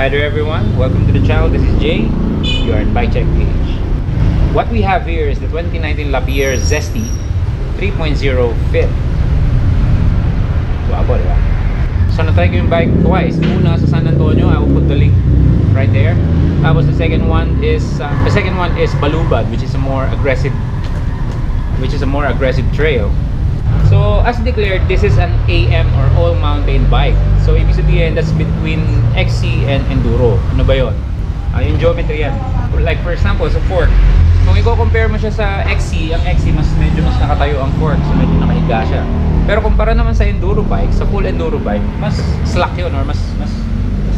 Hi there everyone, welcome to the channel. This is Jay. You are at Bike Check PH. What we have here is the 2019 Lapierre Zesty 3.0 Fit. Guwapo, diba? So na-try ko yung bike twice. Una sa San Antonio, I will put the link right there. Tapos the second one is Balubad, which is a more aggressive trail. So as declared, this is an AM or all mountain bike. So ibig sabihin that's between XC and Enduro. Ano ba yun? Yung geometry yan. Like for example, sa fork, kung i-compare mo siya sa XC, ang XC medyo mas nakatayo ang fork, so medyo nakahiga siya. Pero kumpara naman sa Enduro bike, sa full Enduro bike, mas slack yun or mas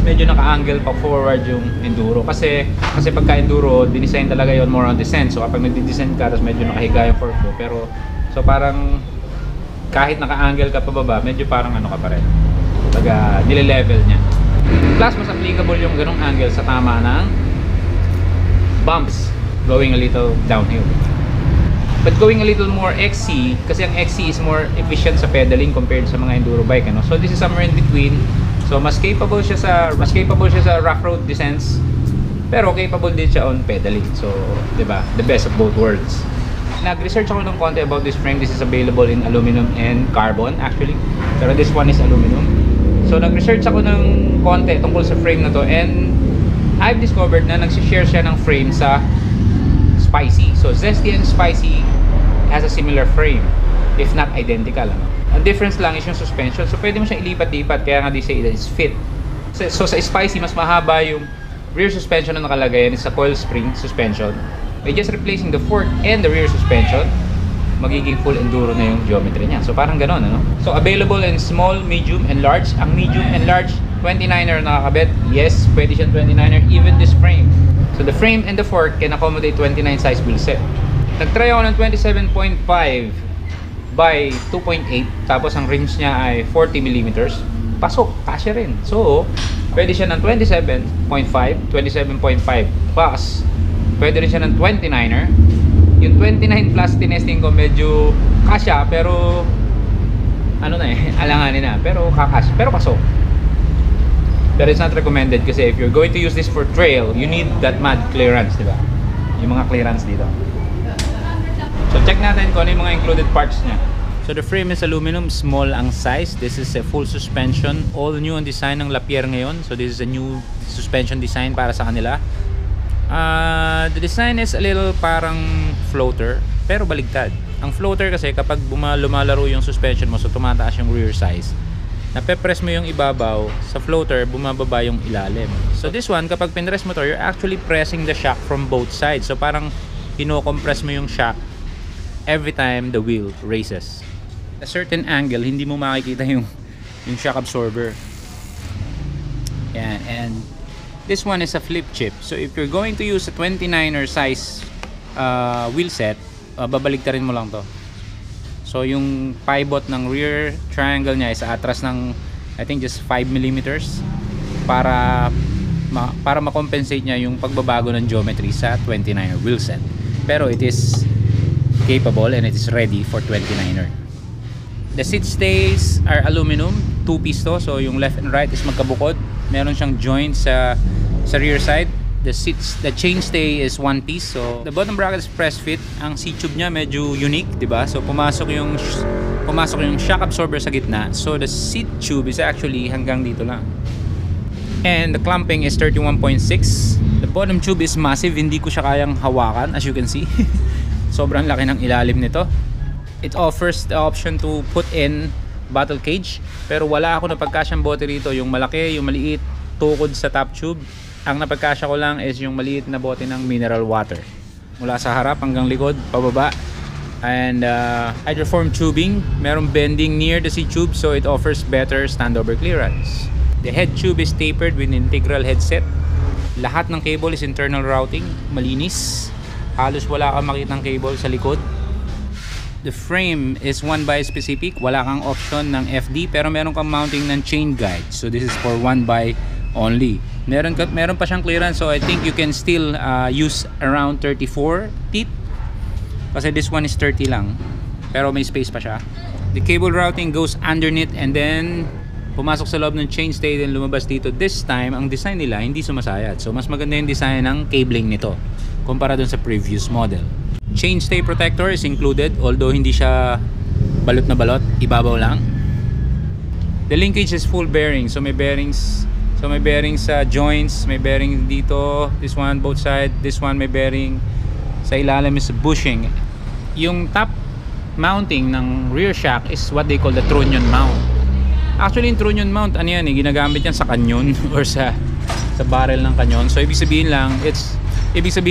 medyo naka-angle pa forward yung Enduro. Kasi pagka Enduro, dinesign talaga yun more on descent. So kapag nagdi-descent ka, tapos medyo nakahiga yung fork mo. Pero so parang kahit naka-angle ka pababa, medyo parang ano ka pa rin. Nile-level niya. Plus, mas applicable yung ganong angle sa tama ng bumps going a little downhill. But going a little more XC, kasi ang XC is more efficient sa pedaling compared sa mga enduro bike, ano? So this is somewhere in between. So mas capable siya sa rough road descents, pero capable din siya on pedaling. So, 'di ba? The best of both worlds. Nag-research ako ng konti about this frame. This is available in aluminum and carbon actually, pero this one is aluminum. So nag-research ako ng konti tungkol sa frame na to, and I've discovered na nagsishare siya ng frame sa Spicy. So Zesty and Spicy has a similar frame, if not identical, ano? Ang difference lang is yung suspension. So pwede mo siyang ilipat-lipat, kaya nga they say that it's fit. So sa Spicy, mas mahaba yung rear suspension na nakalagay, and it's a coil spring suspension. By just replacing the fork and the rear suspension, magiging full enduro na yung geometry niya. So parang ganon, ano? So available in small, medium, and large. Ang medium and large 29er nakakabit. Yes, pwede siyang 29er, even this frame. So the frame and the fork can accommodate 29 size wheel set. Nagtry ako ng 27.5 by 2.8, tapos ang rims niya ay 40mm. Pasok, kasya rin. So pwede siya ng 27.5 plus pwede rin siya ng 29er. Yung 29 plus tinesting ko medyo kasya, pero ano na alanganin na, pero kakas, pero pasok. Pero it's not recommended kasi if you're going to use this for trail, you need that mad clearance, diba? Yung mga clearance dito. So check natin kung ano yung mga included parts niya. So the frame is aluminum, small ang size. This is a full suspension, all new on design ng Lapierre ngayon. So this is a new suspension design para sa kanila. The design is a little parang floater, pero baligtad. Ang floater kasi kapag lumalaro yung suspension mo, so tumataas yung rear size, napepress mo yung ibabaw, sa floater bumababa yung ilalim. So this one, kapag pinress mo to, you're actually pressing the shock from both sides. So parang ino-compress mo yung shock every time the wheel races. A certain angle, hindi mo makikita yung shock absorber. Yan, and this one is a flip chip. So if you're going to use a 29er size wheel set, babaligtarin mo lang to. So yung pivot ng rear triangle niya is atras ng I think just 5mm para ma-compensate niya yung pagbabago ng geometry sa 29er wheel set. Pero it is capable and it is ready for 29er. The seat stays are aluminum, 2-piece to. So yung left and right is magkabukod. Meron siyang joint sa rear side. The chainstay is 1-piece. So the bottom bracket is press fit. Ang seat tube niya medyo unique, 'di ba? So pumasok yung shock absorber sa gitna. So the seat tube is actually hanggang dito lang. And the clamping is 31.6. The bottom tube is massive, hindi ko siya kayang hawakan, as you can see. Sobrang laki ng ilalim nito. It offers the option to put in bottle cage, pero wala ako napagkasyang bote rito, yung malaki, yung maliit, tukod sa top tube. Ang napagkasya ko lang is yung maliit na bote ng mineral water, mula sa harap hanggang likod, pababa. And hydroform tubing, merong bending near the seat tube, so it offers better standover clearance. The head tube is tapered with integral headset. Lahat ng cable is internal routing, malinis. Halos wala kang makitang cable sa likod. The frame is 1x specific, wala kang option ng FD, pero meron kang mounting ng chain guide. So this is for 1x only. Meron pa siyang clearance, so I think you can still use around 34 teeth. Kasi this one is 30 lang, pero may space pa siya. The cable routing goes underneath, and then pumasok sa loob ng chainstay then lumabas dito. This time, ang design nila hindi sumasayad. So mas maganda yung design ng cabling nito kumpara dun sa previous model. Chainstay protector is included, although hindi siya balot na balot, ibabaw lang. The linkage is full bearing, so may bearings sa joints, may bearing dito, this one both side, this one may bearing sa ilalim is bushing. Yung top mounting ng rear shock is what they call the trunnion mount. Actually yung trunnion mount, ano yan ginagamit yan sa kanyon or sa barrel ng kanyon. So ibig sabihin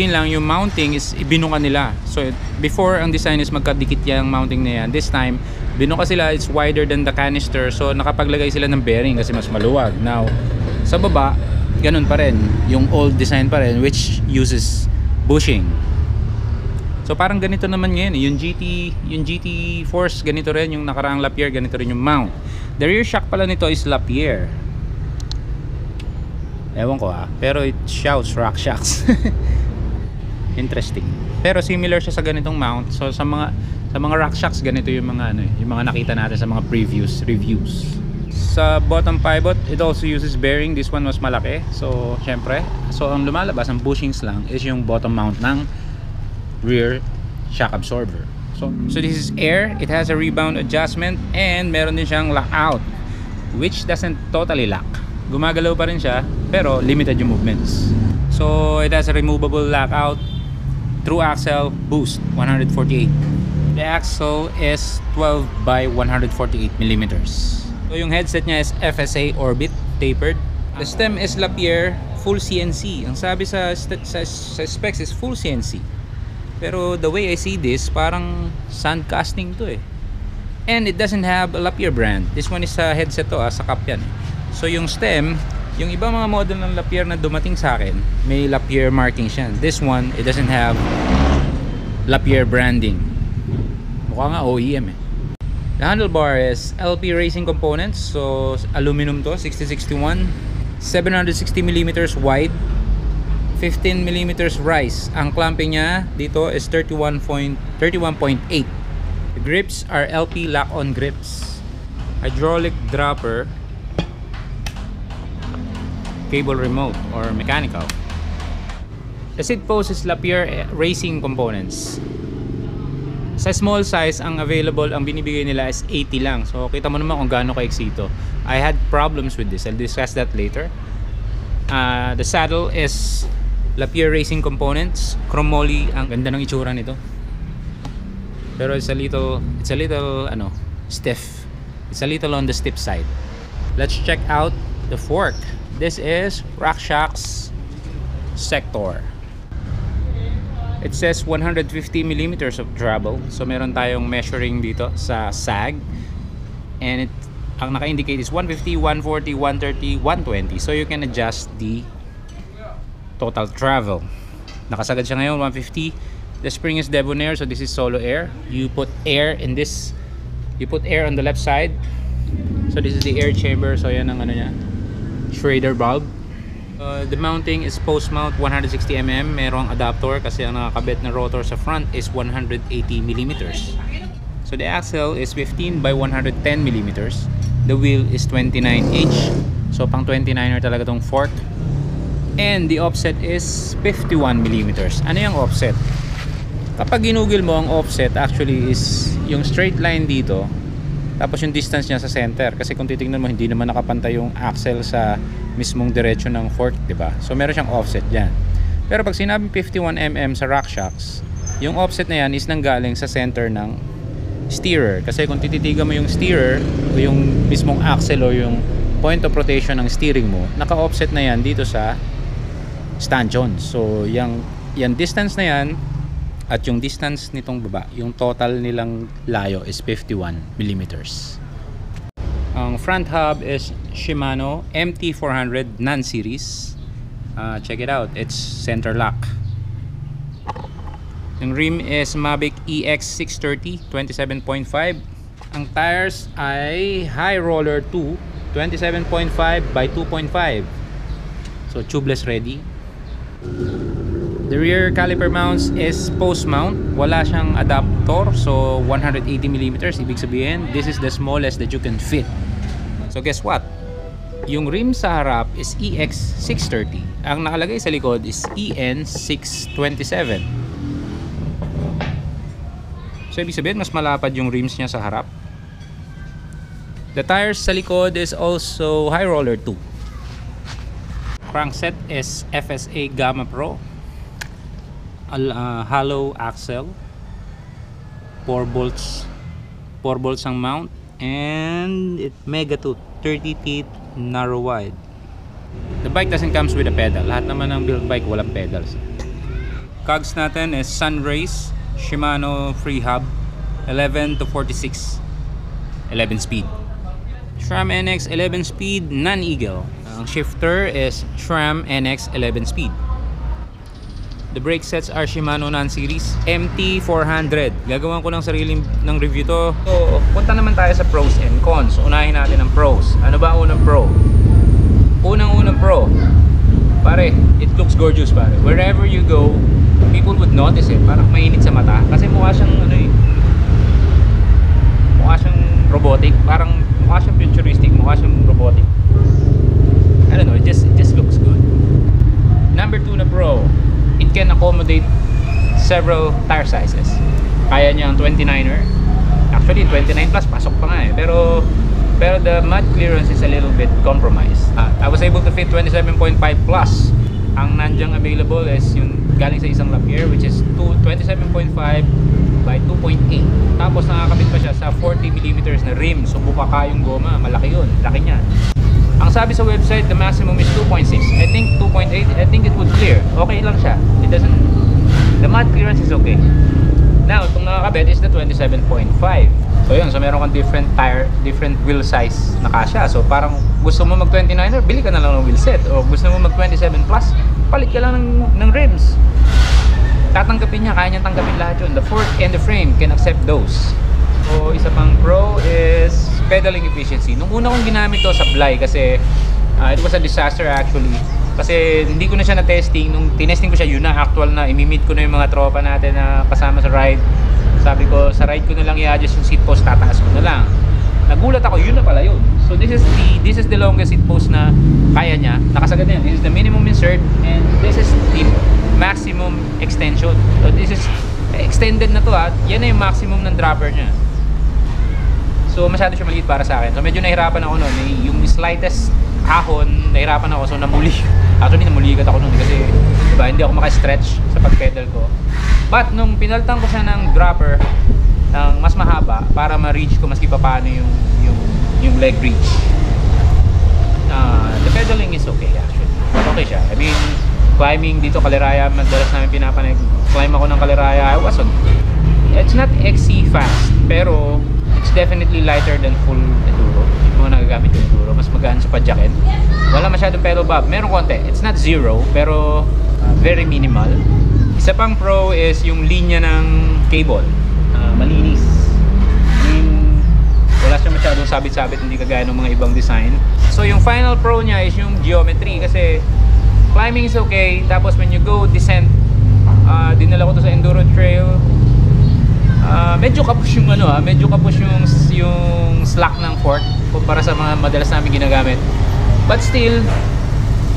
lang yung mounting is ibinuka nila. So before ang design is magkadikit yung mounting na yan. This time binuka sila, it's wider than the canister, so nakapaglagay sila ng bearing kasi mas maluwag. Now sa baba ganun pa rin, yung old design pa rin which uses bushing. So parang ganito naman ngayon, yung GT Force ganito rin, yung nakaraang Lapierre ganito rin yung mount. The rear shock pala nito is Lapierre. Ewan ko pero it shouts Rock Shocks. Interesting. Pero similar siya sa ganitong mount. So sa mga Rock Shocks ganito yung mga yung mga nakita natin sa mga previous reviews. Sa bottom pivot, it also uses bearing. This one mas malaki. So syempre, ang lumalabas ang bushings lang is yung bottom mount ng rear shock absorber. So this is air. It has a rebound adjustment and meron din siyang lockout which doesn't totally lock. Gumagalaw pa rin siya pero limited yung movements. So it has a removable lockout, through axle, boost 148. The axle is 12 by 148 millimeters. So yung headset niya is FSA Orbit tapered. The stem is Lapierre full CNC. Ang sabi sa specs is full CNC. Pero the way I see this, parang sand casting to And it doesn't have a Lapierre brand. This one is sa headset to sa cup yan. So yung stem, yung ibang mga model ng Lapierre na dumating sa akin, may Lapierre markings yan. This one, it doesn't have Lapierre branding. Mukha nga OEM The handlebar is LP Racing Components. So aluminum to, 6061, 760mm wide, 15mm rise. Ang clamping niya dito is 31.8. The grips are LP lock-on grips. Hydraulic dropper, cable remote or mechanical. The seat post is Lapierre Racing Components. Sa small size, ang available, ang binibigay nila is 80 lang. So kita mo naman kung gaano ka-exe ito. I had problems with this. I'll discuss that later. The saddle is Lapierre Racing Components, chromoly. Ang ganda ng itsura nito. Pero it's a little stiff. It's a little on the stiff side. Let's check out the fork. This is Rock Shocks Sector. It says 150mm of travel. So meron tayong measuring dito sa sag. And ang naka-indicate is 150, 140, 130, 120. So you can adjust the total travel. Nakasagad siya ngayon 150. The spring is debonair, so this is solo air. You put air in this. You put air on the left side. So this is the air chamber. So yan ang niya, Schrader bulb. The mounting is post mount 160mm. Merong adapter kasi ang nakakabit na rotor sa front is 180mm. So the axle is 15 by 110mm. The wheel is 29"". So pang 29er talaga tong fork. And the offset is 51mm. Ano yung offset? Kapag ginugil mo, ang offset actually is yung straight line dito, tapos yung distance niya sa center. Kasi kung titingnan mo, hindi naman nakapantay yung axle sa mismong diretsyo ng fork, diba? So meron siyang offset dyan. Pero pag sinabing 51mm sa Rock Shocks, yung offset na yan is nanggaling sa center ng steerer. Kasi kung tititigan mo yung steerer o yung mismong axle o yung point of rotation ng steering mo, naka-offset na yan dito sa stanchion. So yung distance na yan at yung distance nitong baba, yung total nilang layo is 51mm. Ang front hub is Shimano MT400 non-series. Check it out, it's center lock. Yung rim is Mavic EX630 27.5. Ang tires ay High Roller 2 27.5 by 2.5. So tubeless ready. The rear caliper mounts is post mount. Wala siyang adapter. So 180mm. Ibig sabihin, this is the smallest that you can fit. So guess what? Yung rim sa harap is EX630. Ang nakalagay sa likod is EN627. So ibig sabihin mas malapad yung rims niya sa harap. The tires sa likod is also high roller 2. Crankset is FSA Gamma Pro. Hollow axle. 4 bolts ang mount, and it mega to 30 teeth narrow wide. The bike doesn't comes with a pedal. Lahat naman ng build bike walang pedals. Cogs natin is Sunrace Shimano free hub 11 to 46 11 speed. SRAM NX 11 speed non-eagle. Ang shifter is SRAM NX 11 speed. The brake sets are Shimano non-series MT400. Gagawin ko ng sariling ng review to. So, punta naman tayo sa pros and cons. Unahin natin ang pros. Ano ba unang pro? Unang pro. Pare, it looks gorgeous pare. Wherever you go, people would notice it. Parang mainit sa mata. Kasi mukha siyang mukha siyang robotic. Parang mukha siyang futuristic. Mukha siyang robotic. I don't know, it just looks good. Number 2 na pro. It can accommodate several tire sizes. Kaya niya ang 29er. Actually, 29 plus pasok pa nga eh. Pero the mud clearance is a little bit compromised. I was able to fit 27.5 plus. Ang nandiyan available is yung galing sa isang Lapierre, which is 27.5 by 2.8. Tapos nakakabit pa siya sa 40mm na rim. So bukaka yung goma, malaki yun. Laki niya. Ang sabi sa website, the maximum is 2.6. I think 2.8, I think it would clear. Okay lang siya. It doesn't, the mud clearance is okay. Now, itong nakakabit is the 27.5. So yun, so meron kang different tire, different wheel size na kasya. So parang gusto mo mag 29er, bili ka na lang ng wheel set. O gusto mo mag 27 plus, palit ka lang ng rims. Tatanggapin niya, kaya niyang tanggapin lahat yun. The fork and the frame can accept those. So isa pang pro is pedaling efficiency. Nung una kong ginamit to sa Bly kasi it was a disaster actually. Kasi hindi ko na siya na-testing. Nung tinesting ko siya, yun na, actual na. Imi-meet ko na yung mga tropa natin na kasama sa ride. Sabi ko, sa ride ko na lang i-adjust yung seat post, tataas ko na lang. Nagulat ako, yun na pala yun. So this is the longest seat post na kaya niya. Nakasagad na yan. This is the minimum insert and this is the maximum extension. So this is extended na to at yan na yung maximum ng dropper niya. So masyado siya maliit para sa akin. So medyo nahirapan ako noon. Yung slightest ahon, nahirapan ako. So namuli. Actually namuligat ako noon kasi diba, hindi ako maka-stretch sa pag-pedal ko. But nung pinaltan ko siya ng dropper ng mas mahaba para ma-reach ko maski pa paano yung leg reach. The pedaling is okay actually. Okay siya. I mean, climbing dito Kaliraya, madalas namin pinapanay. Climb ako ng Kaliraya. It's not XC fast, pero it's definitely lighter than full enduro. Yung mga nagagamit yung enduro, mas magaan sa padyakin. Wala masyadong pedal bob. Meron konti. It's not zero, pero very minimal. Isa pang pro is yung linya ng cable. Malinis. Wala siya masyadong sabit-sabit, hindi kagaya ng mga ibang design. So yung final pro niya is yung geometry kasi climbing is okay. Tapos when you go descent, dinala ko to sa enduro trail. Medyo kapos yung medyo kapos yung slack ng fork kumpara sa mga madalas namin ginagamit. But still,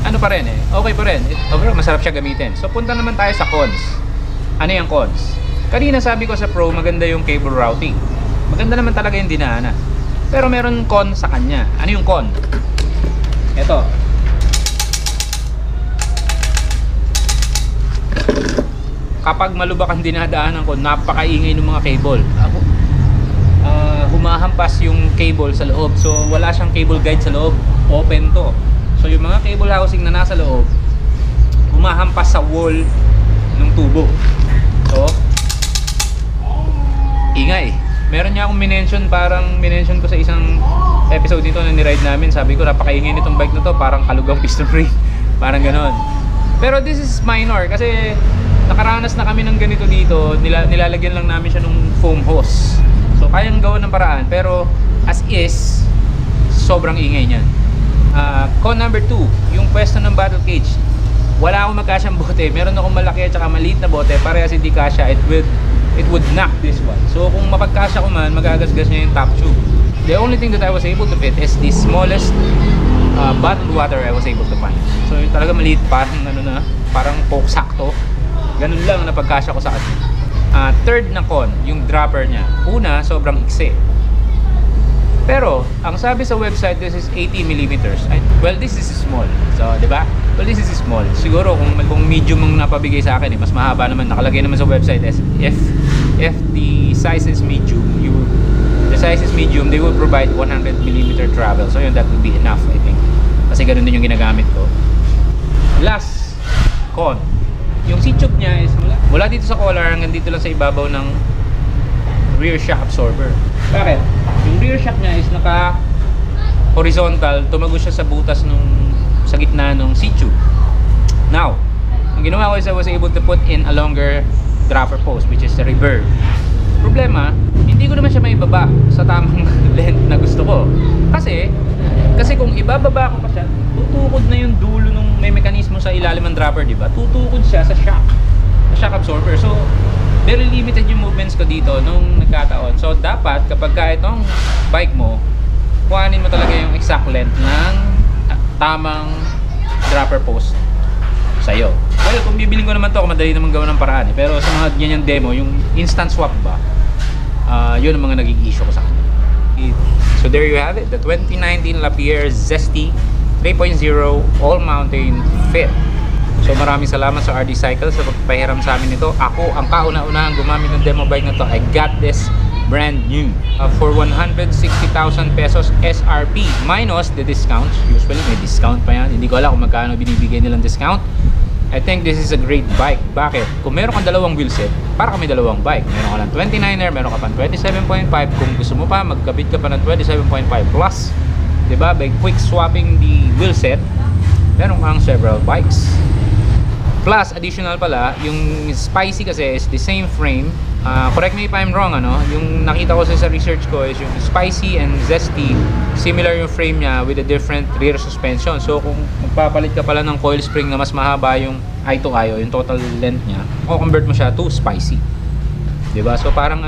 ano pa rin okay pa rin. Overall, masarap siya gamitin. So punta naman tayo sa cons. Ano yung cons? Kanina sabi ko sa pro, maganda yung cable routing. Maganda naman talaga yung dinaanan. Pero meron con sa kanya. Ano yung con? Ito. Kapag malubak ang dinadaanan ko, napakaingay ng mga cable. Humahampas yung cable sa loob. So wala siyang cable guide sa loob. Open to. So yung mga cable housing na nasa loob, humahampas sa wall ng tubo. So ingay. Meron niya akong minention ko sa isang episode dito na ni-ride namin. Sabi ko, napakaingay nitong bike na to, parang kalugang piston ring. Parang ganon. Pero this is minor kasi nakaranas na kami ng ganito dito. Nilalagyan lang namin siya ng foam hose. So kayang gawa ng paraan. Pero as is, sobrang ingay niyan. Con number 2, yung pwesto ng battle cage. Wala akong magkasyang bote. Meron akong malaki at saka maliit na bote. Parehas hindi kasya. It would knock this one. So kung mapagkasya ko man, magagasgas niya yung top tube. The only thing that I was able to fit is the smallest bottled water I was able to find. So yung talaga maliit, parang ano na, parang Coke sakto. Ganun lang na pagkasya ko sa kanya. Third na con, yung dropper niya. Una, sobrang iksi. Pero, ang sabi sa website, this is 80 millimeters. Well, this is small. So, di ba? Well, this is small. Siguro, kung medium ang napabigay sa akin, mas mahaba naman. Nakalagay naman sa website, if the size is medium, they will provide 100 millimeter travel. So, yun, that would be enough, I think. Kasi ganun din yung ginagamit ko. Last con. Yung seat tube niya is mula dito sa collar hanggang dito lang sa ibabaw ng rear shock absorber. Bakit? Yung rear shock niya is naka horizontal, tumago siya sa butas sa gitna ng seat tube. Now, ang ginawa ko is I was able to put in a longer dropper post, which is the reverb. Problema, hindi ko naman siya maibaba sa tamang length na gusto ko. Kasi kung ibababa ko pa siya, tutukod na yung dulo nung may mekanismo sa ilalim ng dropper, di ba? Tutukod siya sa shock absorber. So, very limited yung movements ko dito nung nagkataon. So, dapat kapag itong bike mo, kuhanin mo talaga yung exact length ng tamang dropper post sa'yo. Well, kung bibiling ko naman to, madali naman gawa ng paraan. Pero sa mga ganyan demo, yung instant swap ba, yun ang mga naging issue ko sa kanya. So there you have it, the 2019 Lapierre Zesty 3.0 all-mountain fit. So maraming salamat sa RD Cycle sa pagpahiram sa amin nito. Ako ang kauna-unahang gumamit ng demo bike na to. I got this brand new for 160,000 pesos SRP minus the discounts. Usually may discount pa yan. Hindi ko alam kung magkano binibigay nilang discount. I think this is a great bike. Bakit? Kung meron kang dalawang wheelset, para kami dalawang bike. Meron ka ng 29er, meron ka pang 27.5. Kung gusto mo pa, magkabit ka pa ng 27.5 plus. Diba? By quick swapping the wheelset, meron kang several bikes. Plus, additional pala, yung Spicy kasi is the same frame. Correct me if I'm wrong, yung nakita ko sa research ko is yung Spicy and Zesty, similar yung frame niya with a different rear suspension. So kung magpapalit ka pala ng coil spring na mas mahaba yung eye to eye, yung total length niya, convert mo siya to Spicy. Diba? So parang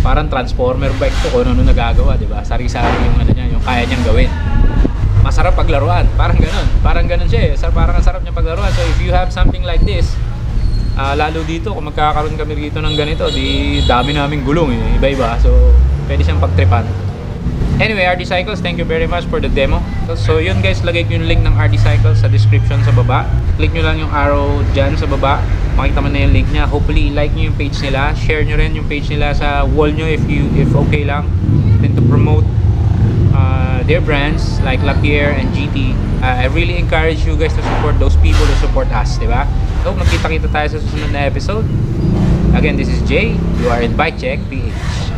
parang transformer bike to kung ano nagagawa, diba? Sari-sari yung niya, yung kaya niyang gawin. Masarap paglaruan, parang ganun siya parang ang sarap niya paglaruan. So if you have something like this, lalo dito kung magkakaroon kami dito ng ganito, di dami naming gulong iba-iba, so pwede siyang pagtripan. Anyway, RD Cycles, thank you very much for the demo. So yun guys, lagay ko yung link ng RD Cycles sa description sa baba. Click nyo lang yung arrow dyan sa baba, makita mo na yung link niya. Hopefully like nyo yung page nila, share nyo rin yung page nila sa wall nyo if okay lang, then to promote their brands like Lapierre and GT. I really encourage you guys to support those people who support us, diba? So magkita-kita tayo sa susunod na episode. Again, this is Jay. You are in Bike Check PH.